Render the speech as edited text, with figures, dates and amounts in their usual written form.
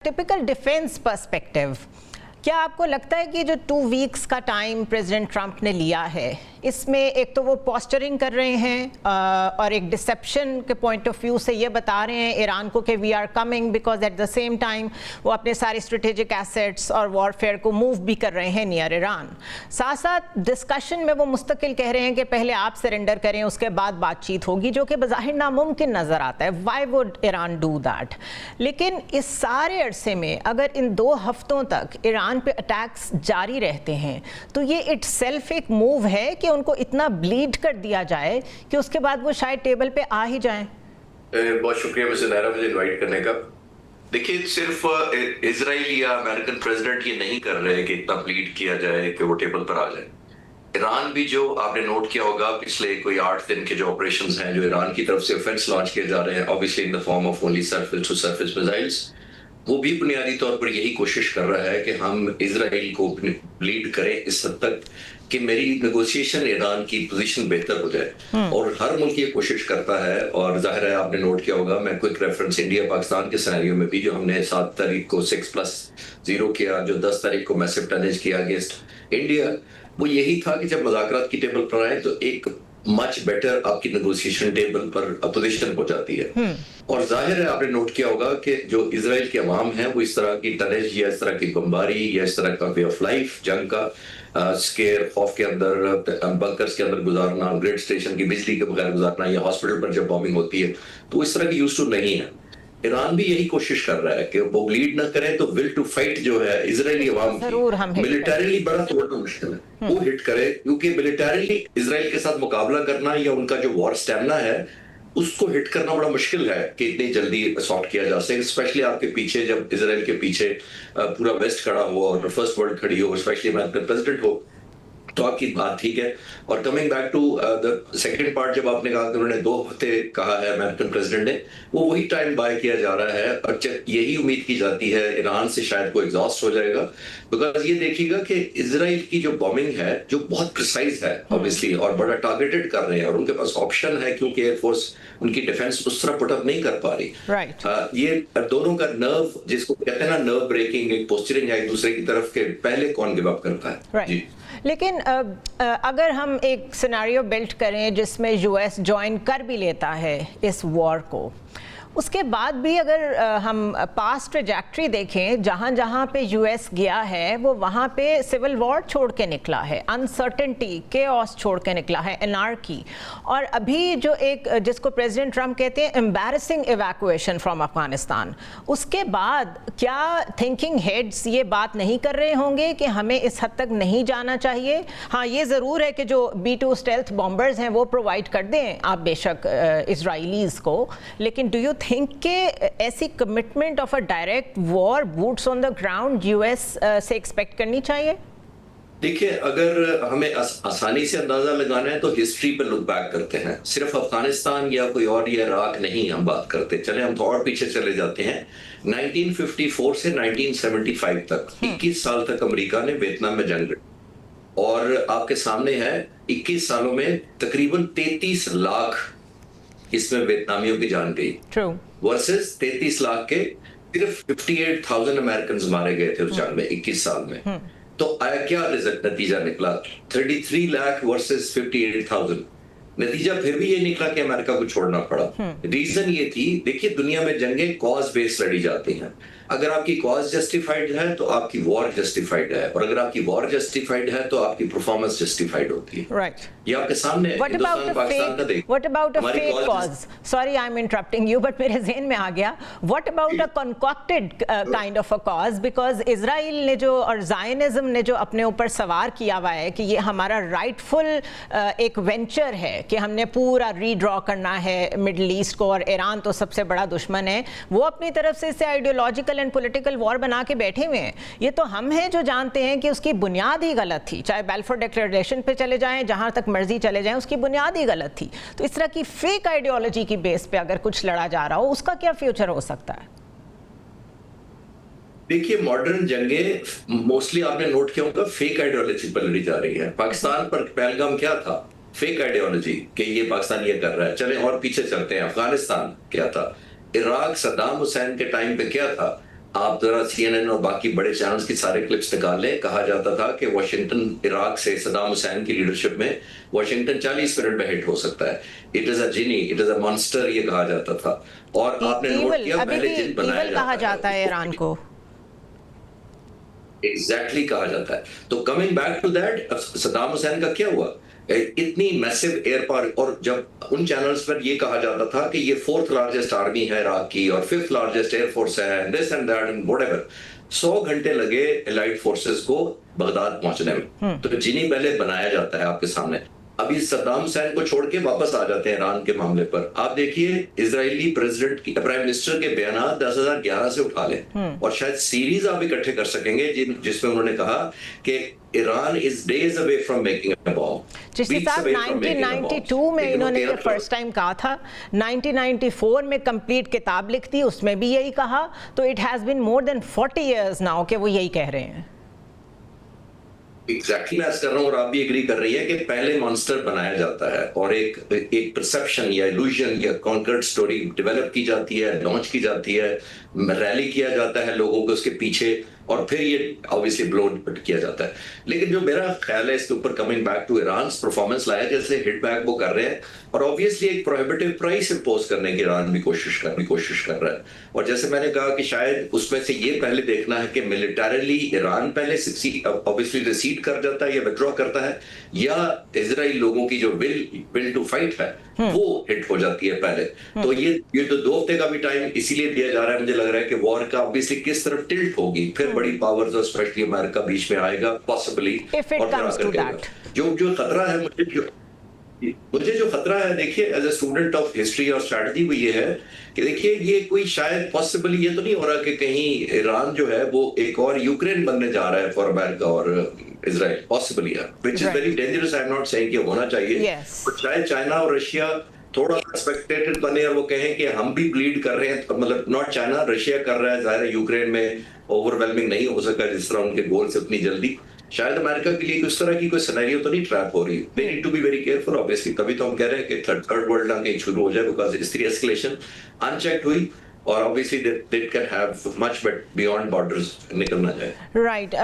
Typical defence perspective, क्या आपको लगता है कि जो 2 वीक्स का टाइम प्रेसिडेंट ट्रंप ने लिया है, इसमें एक तो वो पोस्चरिंग कर रहे हैं और एक डिसेप्शन के पॉइंट ऑफ व्यू से ये बता रहे हैं ईरान को कि we are coming, because at the same time वो अपने सारे स्ट्रेटेजिक एसेट्स और वॉरफेयर को मूव भी कर रहे हैं नियर ईरान। साथ साथ डिस्कशन में वो मुस्तकिल कह रहे हैं कि पहले आप सरेंडर करें, उसके बाद बातचीत होगी, जो कि बज़ाहिर नामुमकिन नज़र आता है। Why would Iran do that? लेकिन इस सारे अरसे में अगर इन 2 हफ्तों तक ईरान पे अटैक्स जारी रहते हैं तो ये इटसेल्फ एक मूव है कि उनको इतना ब्लीड कर दिया जाए कि उसके बाद वो शायद टेबल पे आ ही जाएं। बहुत शुक्रिया मिस्टर नायरा मुझे इनवाइट करने का। देखिए, सिर्फ इजराइल या अमेरिकन प्रेसिडेंट ये नहीं कर रहे कि इतना ब्लीड किया जाए कि वो टेबल पर आ जाए। ईरान भी, जो आपने नोट किया होगा, पिछले कोई 8 दिन के जो ऑपरेशंस हैं जो ईरान की तरफ से ऑफेंस लॉन्च किए जा रहे हैं, obviously in the form of only surface to surface missiles, वो भी बुनियादी तौर पर यही कोशिश कर रहा है कि हम इजराइल को लीड करें इस हद तक कि मेरी नेगोशिएशन ईरान की पोजीशन बेहतर हो जाए। और हर मुल्क ये कोशिश करता है, और जाहिर है आपने नोट किया होगा, मैं क्विक रेफरेंस इंडिया पाकिस्तान के सिनेरियो में भी, जो हमने 7 तारीख को 6+0 किया, जो 10 तारीख को मैसिव टनेज किया अगेंस्ट इंडिया, वो यही था कि जब मुज़ाकरात की टेबल पर आए तो एक मच बेटर आपकी नेगोशिएशन टेबल पर अपोजिशन हो जाती है। और जाहिर है आपने नोट किया होगा कि जो इजराइल के अवाम है वो इस तरह की टनेज या इस तरह की बमबारी या इस तरह का वे ऑफ लाइफ, जंग का स्केयर, खौफ के अंदर, बंकर्स के अंदर गुजारना, ग्रिड स्टेशन की बिजली के बगैर गुजारना, या हॉस्पिटल पर जब बॉम्बिंग होती है, तो इस तरह की यूज टू नहीं है। ईरान भी यही कोशिश कर रहा है कि वो लीड ना करे तो विल टू फाइट जो है इजरायली अवाम की, मिलिटरीली बड़ा तोड़ना मुश्किल है, वो हिट करे, क्योंकि मिलिटरीली इजराइल के साथ मुकाबला करना या उनका जो वॉर स्टैमिना है उसको हिट करना बड़ा मुश्किल है कि इतनी जल्दी असॉल्ट किया जा सके। स्पेशली आपके पीछे, जब इजराइल के पीछे पूरा वेस्ट खड़ा हो और फर्स्ट वर्ल्ड खड़ी हो, स्पेशली अमेरिकन प्रेसिडेंट हो, तो आपकी बात ठीक है। और coming back to the second part, जब आपने कहा कि उन्होंने 2 हफ्ते कहा है अमेरिकन प्रेसिडेंट ने, वो वही टाइम बाय किया जा रहा है। और यही उम्मीद की जाती है ईरान से शायद वो एग्जॉस्ट हो जाएगा, बिकॉज ये देखिएगा कि इजराइल की जो बॉम्बिंग है, जो बहुत प्रिसाइज है ऑब्वियसली, और बड़ा टारगेटेड कर रहे हैं, और उनके पास ऑप्शन है क्योंकि एयरफोर्स उनकी डिफेंस उस तरह पुटअप नहीं कर पा रही। ये दोनों का नर्व, जिसको कहते हैं ना नर्व ब्रेकिंग, एक पोस्चरिंग है एक दूसरे की तरफ के, पहले कौन गिव अप करता है। जी। लेकिन अगर हम एक सिनेरियो बिल्ड करें जिसमें यूएस ज्वाइन कर भी लेता है इस वॉर को, उसके बाद भी अगर हम पास्ट ट्रैजेक्टरी देखें, जहाँ जहाँ पे यूएस गया है वो वहाँ पे सिविल वॉर छोड़ के निकला है, अनसर्टेनिटी, केओस छोड़ के निकला है, एनार्की। और अभी जो एक जिसको प्रेसिडेंट ट्रंप कहते हैं एम्बैरसिंग इवैक्यूएशन फ्रॉम अफगानिस्तान, उसके बाद क्या थिंकिंग हेड्स ये बात नहीं कर रहे होंगे कि हमें इस हद तक नहीं जाना चाहिए? हाँ, ये ज़रूर है कि जो B-2 स्टेल्थ बॉम्बर्स हैं वो प्रोवाइड कर दें आप बेशक इजराइलीज़ को, लेकिन डू यू थिंक के ऐसी commitment of a direct war, boots on the ground US से एक्सपेक्ट करनी चाहिए? देखिए, अगर हमें आसानी से अंदाजा लगाना है तो हिस्ट्री पर लुक बैक करते हैं। सिर्फ अफगानिस्तान या कोई और या इराक नहीं हम बात करते, चले हम थोड़ा पीछे चले जाते हैं। 1954 से 1975 तक 21 साल तक अमेरिका ने वियतनाम में जंग लड़ी, और आपके सामने है 21 सालों में तकरीबन 33 लाख इसमें वियतनामियों की जान गई, वर्सेस 33 लाख के सिर्फ 58,000 अमेरिकन मारे गए थे उस जंग में 21 साल में। तो आया क्या रिजल्ट, नतीजा निकला 33 लाख वर्सेस 58,000। नतीजा फिर भी ये निकला कि अमेरिका को छोड़ना पड़ा। रीजन ये थी, देखिए दुनिया में जंगें कॉज बेस्ड लड़ी जाती हैं। अगर आपकी कॉज जस्टिफाइड है तो आपकी वॉर जस्टिफाइड है, और अगर आपकी वॉर जस्टिफाइड है तो आपकी परफॉर्मेंस जस्टिफाइड होती है। राइट, ये आपके सामने हिंदुस्तान पाकिस्तान का देखिए। What about a fake cause? Sorry I am interrupting you, but मेरे ज़हन में आ गया, what about a concocted kind of a cause? Because Israel ने जो, और ज़ायनिज्म ने जो अपने ऊपर सवार किया हुआ है कि ये हमारा राइटफुल एक वेंचर है कि हमने पूरा रीड्रॉ करना है मिडल ईस्ट को, और ईरान तो सबसे बड़ा दुश्मन है, वो अपनी तरफ से इसे आइडियोलॉजिकल एंड पॉलिटिकल वॉर बना के बैठे हुए हैं। ये तो हम हैं जो जानते हैं कि उसकी बुनियाद ही गलत थी, चाहे बैल्फोर डिक्लेरेशन पे चले जाएं, जहां तक मर्जी चले जाएं, उसकी बुनियाद ही गलत थी। तो इस तरह की फेक आइडियोलॉजी की बेस पे अगर कुछ लड़ा जा रहा हो, उसका क्या फ्यूचर हो सकता है? देखिए, मॉडर्न जंगें मोस्टली आपने नोट किया होगा फेक आइडियोलॉजी पर लड़ी जा रही है। पाकिस्तान पर पहलगाम क्या था? फेक आइडियोलॉजी कि ये पाकिस्तान ये कर रहा है। चले और पीछे चलते हैं, अफगानिस्तान क्या था? इराक सद्दाम हुसैन के टाइम पे क्या था? आप जरा CNN और बाकी बड़े चैनल्स की सारे क्लिप्स निकाल लें। कहा जाता था कि वॉशिंगटन इराक से सद्दाम हुसैन की लीडरशिप में वॉशिंगटन 40 मिनट में हिट हो सकता है। It is a genie, it is a monster, ये कहा जाता था। और आपने नोट ईवल, किया अभी पहले भी जिन बनाया ईवल कहा जाता है ईरान को। एग्जैक्टली कहा जाता है। तो coming back to that, Saddam Hussein का क्या हुआ? इतनी मैसिव एयर पावर, और जब उन चैनल्स पर ये कहा जाता था कि ये 4th लार्जेस्ट आर्मी है इराक की और 5th लार्जेस्ट एयरफोर्स है, this and that and whatever, 100 घंटे लगे एलाइड फोर्सेस को बगदाद पहुंचने में। तो जिनी पहले बनाया जाता है आपके सामने। अभी सद्दाम हुसैन को छोड़ के वापस आ जाते हैं ईरान के मामले पर। आप देखिए इजरायली प्रेसिडेंट की, प्राइम मिनिस्टर के बयान 10,011 से उठा लें और शायद सीरीज आप इकट्ठे कर सकेंगे जिसमें उन्होंने कहा कि Iran is days away from making a bomb. जिस साहब 1992 में इन्होंने ये फर्स्ट टाइम कहा था, 1994 में कंप्लीट किताब लिख दी, उसमें भी यही कहा। तो it has been more than 40 years now कि वो यही कह रहे हैं। एग्जैक्टली मैं कर रहा हूँ और आप भी एग्री कर रही है कि पहले मॉन्स्टर बनाया जाता है और एक परसेप्शन या इल्यूजन या कॉन्कर्ड स्टोरी डेवलप की जाती है, लॉन्च की जाती है, रैली किया जाता है लोगों को उसके पीछे, और फिर ये ऑब्वियसली ब्लो किया जाता है। लेकिन जो मेरा ख्याल है इसके ऊपर, coming back to Iran performance लाया जैसे हिट बैक वो कर रहे हैं, और ऑब्वियसली एक प्रोहिबिटिव प्राइस इंपोज करने की ईरान भी कोशिश कर रहा है। और जैसे मैंने कहा कि शायद उसमें से ये पहले देखना है कि मिलिटरीली ईरान पहले ऑब्वियसली रिसीड कर जाता है या विड्रॉ करता है, या इजराइल लोगों की जो विल टू फाइट है वो हिट हो जाती है पहले। तो ये तो 2 हफ्ते का भी टाइम इसीलिए दिया जा रहा है, मुझे लग रहा है कि वॉर का ऑब्वियसली किस तरफ टिल्ट होगी, फिर बड़ी पावर्स और स्पेशली अमेरिका बीच में आएगा पॉसिबली। और जो खतरा है मुझे जो खतरा है, देखिए as a student of history और स्ट्रेटजी, वो ये है कि देखिए ये कोई शायद पॉसिबली ये तो नहीं हो रहा कि कहीं ईरान जो है वो एक और यूक्रेन बनने जा रहा है फॉर अमेरिका और इजराइल, पॉसिबली है, which is very dangerous. I am not saying कि होना चाहिए, बट शायद चाइना और रशिया थोड़ा एक्सपेक्टेड बने और वो कहें कि हम भी ब्लीड कर रहे हैं, मतलब नॉट चाइना, रशिया कर रहा है, जाहिर है यूक्रेन में ओवरवेलमिंग नहीं हो सका जिस तरह उनके गोल से उतनी जल्दी। शायद अमेरिका के लिए उस तरह की कोई सिनेरियो तो नहीं ट्रैप हो रही। They need to be very careful obviously, तभी तो हम कह रहे हैं कि थर्ड वर्ल्ड ना कहीं शुरू हो जाए, बिकॉज इसकी एस्केलेशन अनचेक्ड हुई और obviously they can have much but beyond borders निकलना जाए। राइट।